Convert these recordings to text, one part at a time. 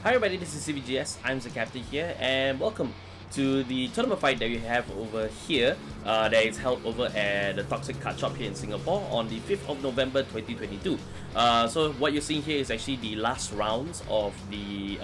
Hi everybody, this is CVGS, I'm the captain here, and welcome to the tournament fight that we have over here that is held over at the Toxic Card Shop here in Singapore on the 5th of November 2022. So what you're seeing here is actually the last rounds of the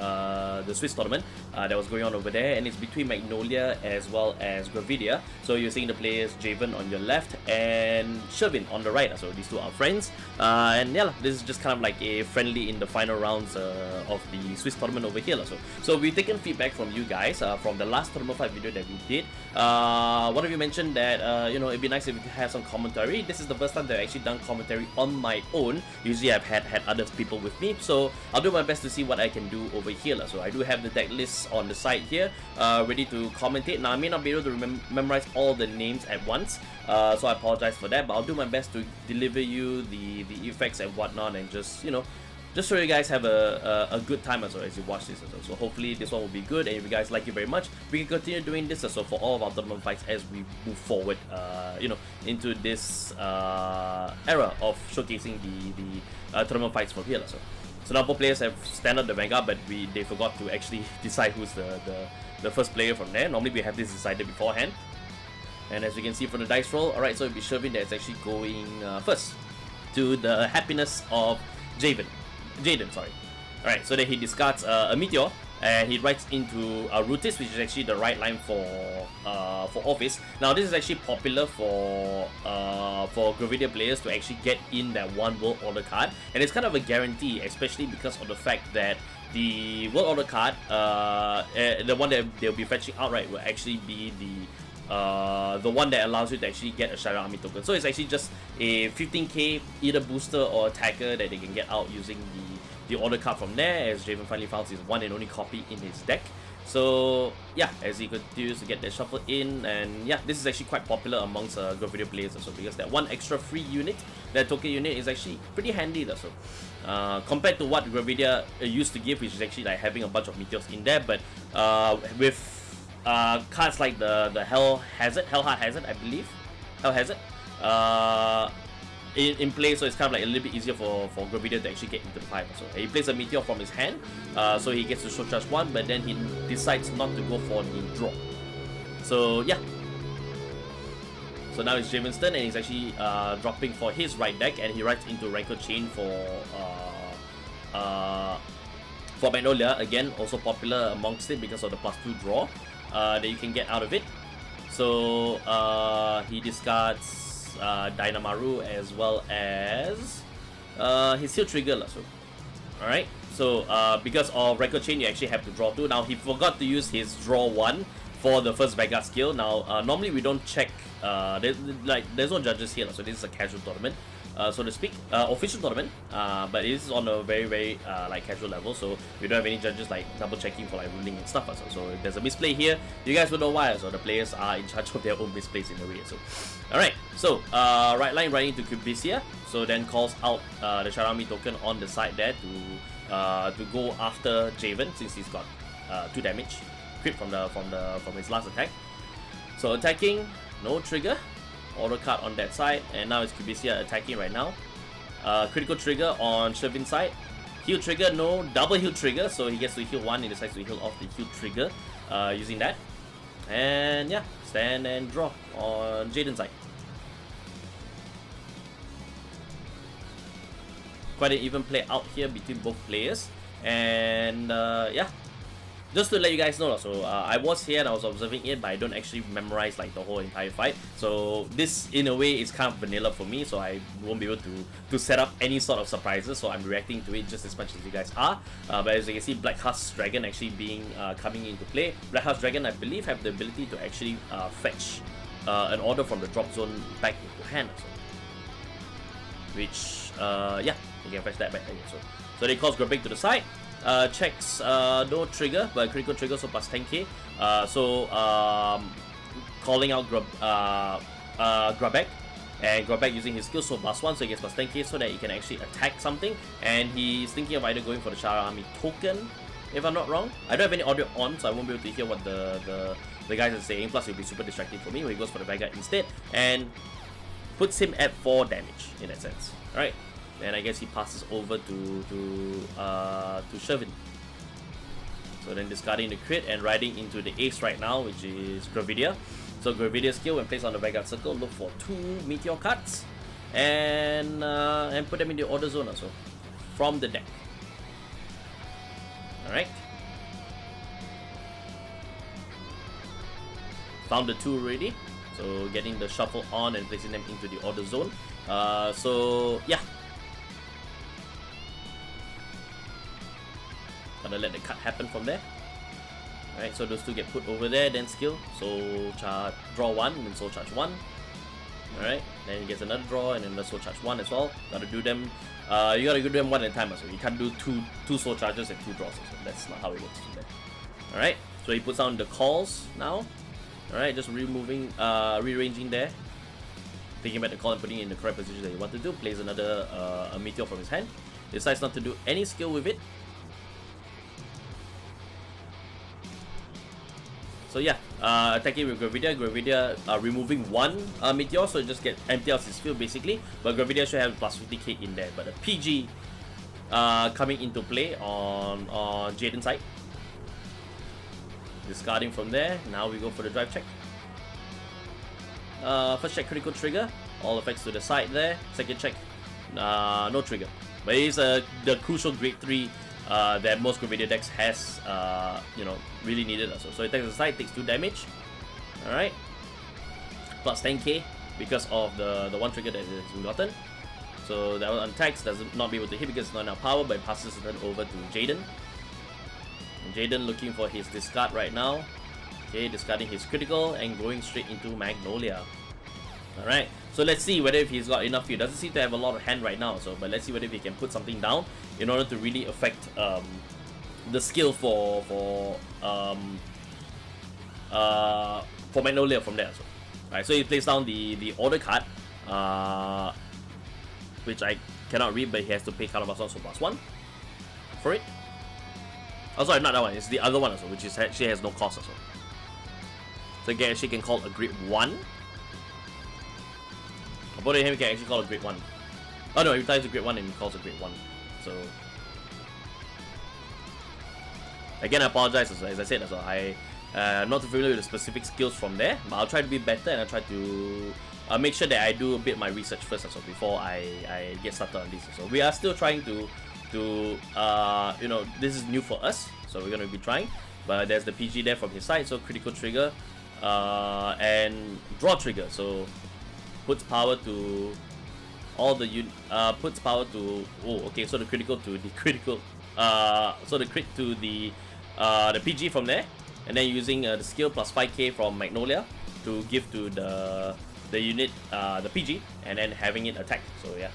Swiss tournament that was going on over there, and it's between Magnolia as well as Gravidia. So you're seeing the players Javen on your left and Sylvan on the right, so these two are friends. And yeah, this is just kind of like a friendly in the final rounds of the Swiss tournament over here. So we've taken feedback from you guys from the last tournament fight video that we did. One of you mentioned that you know, it'd be nice if we could have some commentary. This is the first time that I've actually done commentary on my own. Usually I've had other people with me, so I'll do my best to see what I can do over here. So I do have the deck lists on the side here, ready to commentate. Now I may not be able to memorize all the names at once, so I apologize for that, but I'll do my best to deliver you the effects and whatnot, and just, you know, just so you guys have a good time as well as you watch this as well. So hopefully this one will be good, and if you guys like it very much, we can continue doing this as well for all of our tournament fights as we move forward, you know, into this era of showcasing the tournament fights from here. So now both players have stand up the Vanguard, but they forgot to actually decide who's the first player from there. Normally we have this decided beforehand. And as you can see from the dice roll, alright, so it'll be Sylvan that's actually going first, to the happiness of Jaden, sorry. Alright, so then he discards a Meteor, and he writes into Rootis, which is actually the right line for Office. Now this is actually popular for Gravidia players to actually get in that one World Order card, and it's kind of a guarantee, especially because of the fact that the World Order card, the one that they'll be fetching outright, will actually be the one that allows you to actually get a Shadow Army token. So it's actually just a 15k either booster or attacker that they can get out using the order card from there, as Javen finally found his one and only copy in his deck. So yeah, as he continues to get that shuffle in, and yeah, this is actually quite popular amongst Gravidia players also, because that one extra free unit, that token unit, is actually pretty handy also. Compared to what Gravidia used to give, which is actually like having a bunch of meteors in there, but with cards like the Hellheart Hazard, I believe, Hell Hazard, in play, so it's kind of like a little bit easier for Gravidia to actually get into the fight. So he plays a Meteor from his hand, so he gets to show charge 1, but then he decides not to go for the draw. So yeah. So now it's Javen's turn, and he's actually dropping for his right deck, and he writes into Rancor Chain for Magnolia, again also popular amongst it because of the +2 draw that you can get out of it. So he discards Dynamaru as well as his Heal Trigger. So alright, so because of Record Chain, you actually have to draw 2. Now he forgot to use his draw 1 for the first Vanguard skill. Now normally we don't check, there's no judges here, so this is a casual tournament, so to speak, official tournament, but it is on a very like casual level, so we don't have any judges like double checking for like ruling and stuff. So if there's a misplay here, you guys will know why. So the players are in charge of their own misplays in a way. So alright, so right line running to Gravidia, so then calls out the Sharami token on the side there to go after Javen, since he's got 2 damage crit from his last attack. So attacking, no trigger, order card on that side, and now it's Gravidia attacking right now. Critical trigger on Sylvan's side. Heal trigger, no, double heal trigger, so he gets to heal 1, he decides to heal off the heal trigger using that. And yeah, stand and draw on Jaden's side. Quite an even play out here between both players, and yeah, just to let you guys know, so I was here and I was observing it, but I don't actually memorize like the whole entire fight. So this, in a way, is kind of vanilla for me, so I won't be able to set up any sort of surprises. So I'm reacting to it just as much as you guys are. But as you can see, Black Husk Dragon actually coming into play. Black Husk Dragon, I believe, have the ability to actually fetch an order from the drop zone back into hand. Which yeah, you can fetch that back again. So they cause Grabek to the side. Checks no trigger, but critical trigger, so plus 10k. Calling out Grabek, and Grabek using his skill, so +1, so he gets plus 10k, so that he can actually attack something. And he's thinking of either going for the Shadow Army token, if I'm not wrong. I don't have any audio on, so I won't be able to hear what the guys are saying. Plus, it'll be super distracting for me when he goes for the Vanguard instead, and puts him at 4 damage in that sense. Alright. And I guess he passes over to Sylvan. So then discarding the crit and riding into the ace right now, which is Gravidia. So Gravidia skill, when placed on the Vanguard circle, look for 2 Meteor cards and put them in the order zone also from the deck. Alright. Found the 2 already. So getting the shuffle on and placing them into the order zone. So yeah. Gonna let the cut happen from there. Alright, so those 2 get put over there, then skill. Soul charge, draw 1, and then soul charge 1. Alright, then he gets another draw and then the soul charge 1 as well. Gotta do them. You gotta do them one at a time, so you can't do two soul charges and 2 draws. So that's not how it works from there. Alright, so he puts down the calls now. Alright, just removing, rearranging there. Taking back the call and putting it in the correct position that you want to do. Plays another a meteor from his hand. Decides not to do any skill with it. So yeah, attacking with Gravidia, removing 1 meteor, so it just get empty out his field basically. But Gravidia should have plus 50k in there. But the PG coming into play on Jaden's side. Discarding from there. Now we go for the drive check. First check critical trigger. All effects to the side there. Second check, no trigger. But it's the crucial grade 3 that most Gravidia decks has, you know, really needed also. So it takes the side, takes 2 damage. Alright. Plus 10k because of the 1 trigger that has been gotten. So that one untacks, does not be able to hit because it's not enough power, but it passes the turn over to Jaden. Jaden looking for his discard right now. Okay, discarding his critical and going straight into Magnolia. Alright, so let's see whether if he's got enough here. Doesn't seem to have a lot of hand right now, so but let's see whether if he can put something down in order to really affect the skill for Magnolia from there. So, alright, so he plays down the order card, which I cannot read, but he has to pay Calabash so +1 for it. Oh, sorry, not that one. It's the other one also, which is actually has no cost also. So he actually can call a grade 1. About him, he can actually call a grade 1. Oh no, he retires a grade 1 and he calls a grade 1. So again, I apologize as I said as well. I'm not familiar with the specific skills from there, but I'll try to be better and I'll try to make sure that I do a bit of my research first also before I get started on this. So we are still trying to you know, this is new for us, so we're gonna be trying. But there's the PG there from his side, so critical trigger and draw trigger. So puts power to all the puts power to, oh okay, so the critical to the critical, so the crit to the PG from there, and then using the skill plus 5k from Magnolia to give to the unit the PG, and then having it attack. So yeah,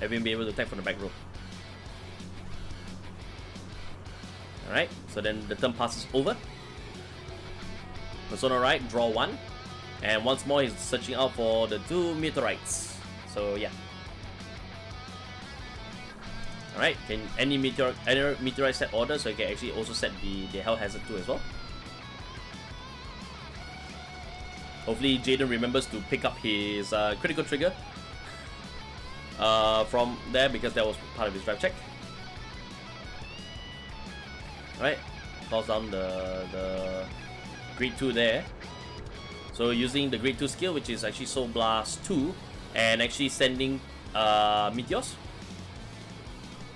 having be able to attack from the back row. Alright, so then the turn passes over. Persona right, draw 1. And once more he's searching out for the 2 Meteorites. So yeah. Alright, can any Meteorite set order, so you can actually also set the Hell Hazard too as well. Hopefully Jaden remembers to pick up his critical trigger from there, because that was part of his drive check. Alright, calls down the grade 2 there. So using the grade 2 skill, which is actually Soul Blast 2, and actually sending meteors.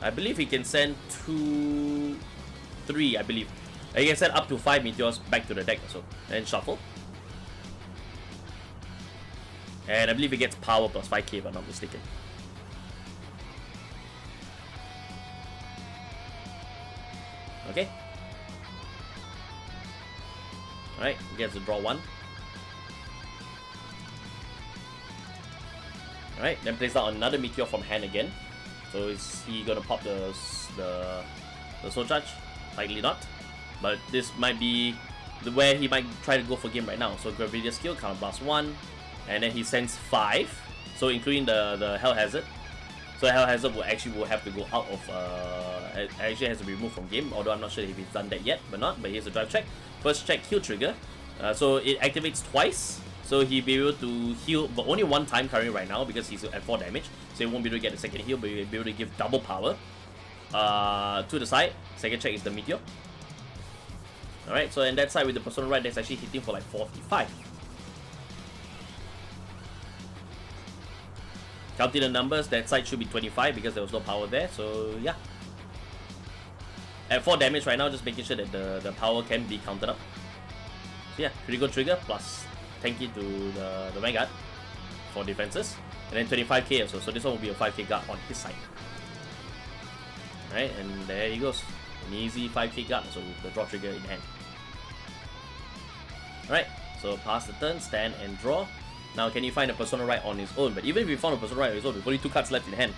I believe he can send 2, 3, I believe. He can send up to 5 meteors back to the deck also, and shuffle. And I believe he gets power plus 5k if I'm not mistaken. Okay. Alright, gets to draw 1. Alright, then plays down another meteor from hand again. So is he gonna pop the soul charge? Likely not. But this might be where he might try to go for game right now. So Gravidia skill, counter blast 1, and then he sends 5. So including the Hell Hazard. So Hell Hazard will have to go out of actually has to be removed from game, although I'm not sure if he's done that yet, but here's a drive check. First check, heal trigger. So it activates twice. So he'll be able to heal, but only 1 time currently right now because he's at 4 damage. So he won't be able to get the second heal, but he'll be able to give double power. to the side. Second check is the Meteor. Alright, so on that side with the Persona right, that's actually hitting for like 45. Counting the numbers, that side should be 25 because there was no power there, so yeah. At 4 damage right now, just making sure that the power can be counted up. So yeah, critical trigger plus tanky to the Vanguard for defenses. And then 25k also, so this one will be a 5k guard on his side. Alright, and there he goes. An easy 5k guard, so with the draw trigger in hand. Alright, so pass the turn, stand and draw. Now can he find a Persona right on his own? But even if he found a Persona right on his own, with only 2 cards left in hand,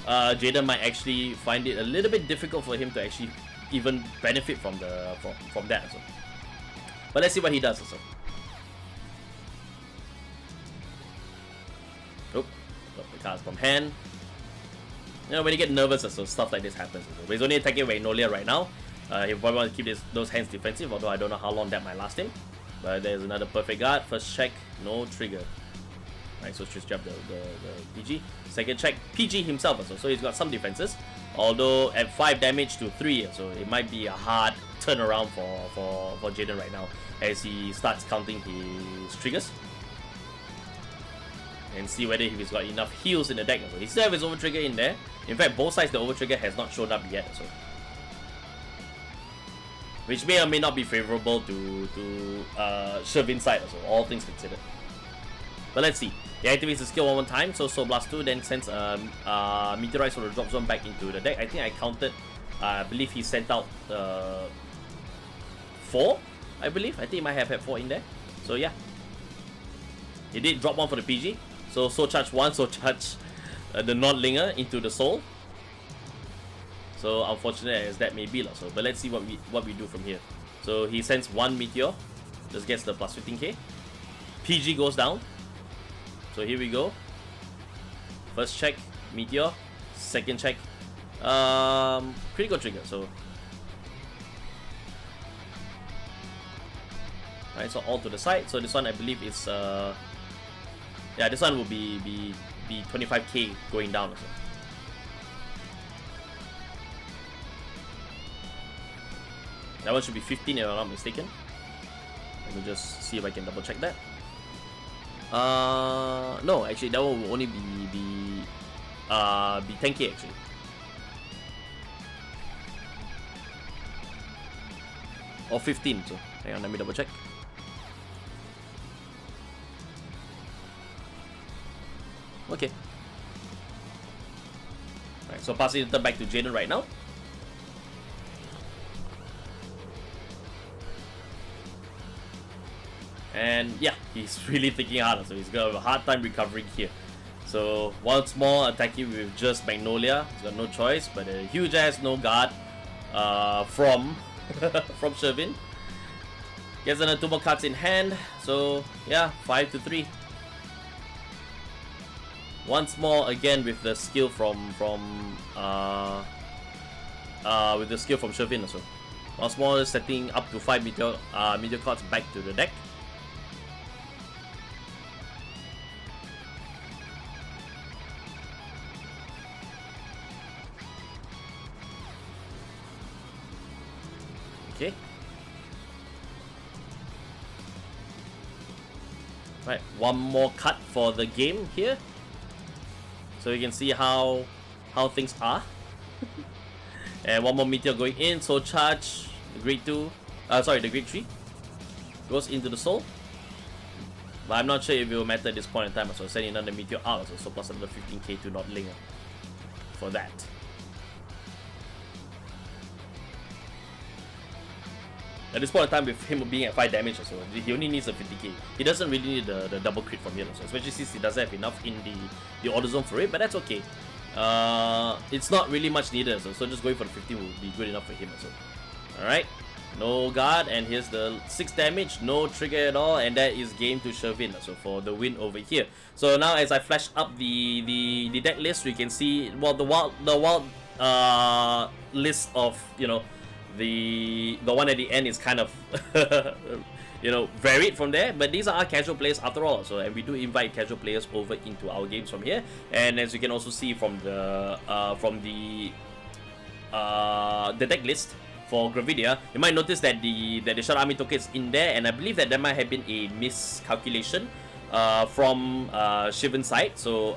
Jaden might actually find it a little bit difficult for him to actually even benefit from that also. But let's see what he does also. Oh, got the cards from hand. You know, when you get nervous also, stuff like this happens also. But he's only attacking Magnolia right now. He probably wants to keep those hands defensive, although I don't know how long that might last him. But there's another perfect guard. First check, no trigger. Right, so just grab the PG. Second check, PG himself also. So he's got some defenses. Although at 5 damage to 3, so it might be a hard turnaround for Jaden right now as he starts counting his triggers. And see whether he's got enough heals in the deck. So he still has his over trigger in there. In fact, both sides the over trigger has not shown up yet. So, which may or may not be favorable to Sylvan's side also, all things considered. But let's see. He activates the skill one more time, so Blast 2 then sends Meteorites from the drop zone back into the deck. I think I counted, I believe he sent out 4, I believe. I think he might have had 4 in there. So yeah. He did drop 1 for the PG. So charge 1, charge the Nordlinger into the soul. So unfortunate as that may be, so but let's see what we do from here. So he sends 1 Meteor, just gets the plus 15k. PG goes down. So here we go. First check, Meteor. Second check, critical trigger. So alright, so all to the side. So this one I believe is yeah, this one will be 25k going down also. That one should be 15 if I'm not mistaken. Let me just see if I can double check that. No, actually that one will only be 10k actually. Or 15, so hang on, let me double check. Okay. Alright, so passing the turn back to Jaden right now. And yeah, he's really thinking hard, so he's got a hard time recovering here. So once more attacking with just Magnolia. He's got no choice, but a huge ass no guard from Sylvan. Gets another 2 more cards in hand. So yeah, 5 to 3. Once more again with the skill from Sylvan also. Once more setting up to 5 meteor cards back to the deck. Okay. Right, one more cut for the game here, so you can see how things are. And one more meteor going in, so charge the grade 2, the grade 3 goes into the soul. But I'm not sure if it will matter at this point in time, so sending another meteor out, so plus another 15k to Nordlinger for that. At this point in time, with him being at 5 damage or so, he only needs a 50k. He doesn't really need the double crit from here, so especially since he doesn't have enough in the order zone for it, but that's okay. It's not really much needed, so just going for the 50 will be good enough for him also. Alright, no guard, and here's the 6 damage, no trigger at all, and that is game to Sylvan, so for the win over here. So now as I flash up the deck list, we can see, well, the wild list of, you know, the one at the end is kind of you know, varied from there, but these are our casual players after all, so, and we do invite casual players over into our games from here. And as you can also see from the the deck list for Gravidia, you might notice that the Shadow Army token is in there, and I believe that there might have been a miscalculation from Shivan's side. So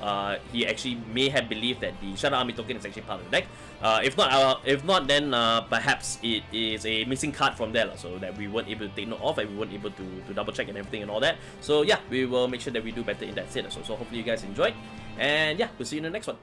he actually may have believed that the Shadow Army token is actually part of the deck. If not, then perhaps it is a missing card from there, so that we weren't able to take note of, and we weren't able to double check and everything and all that. So yeah, we will make sure that we do better in that set. So hopefully you guys enjoyed, and yeah, we'll see you in the next one.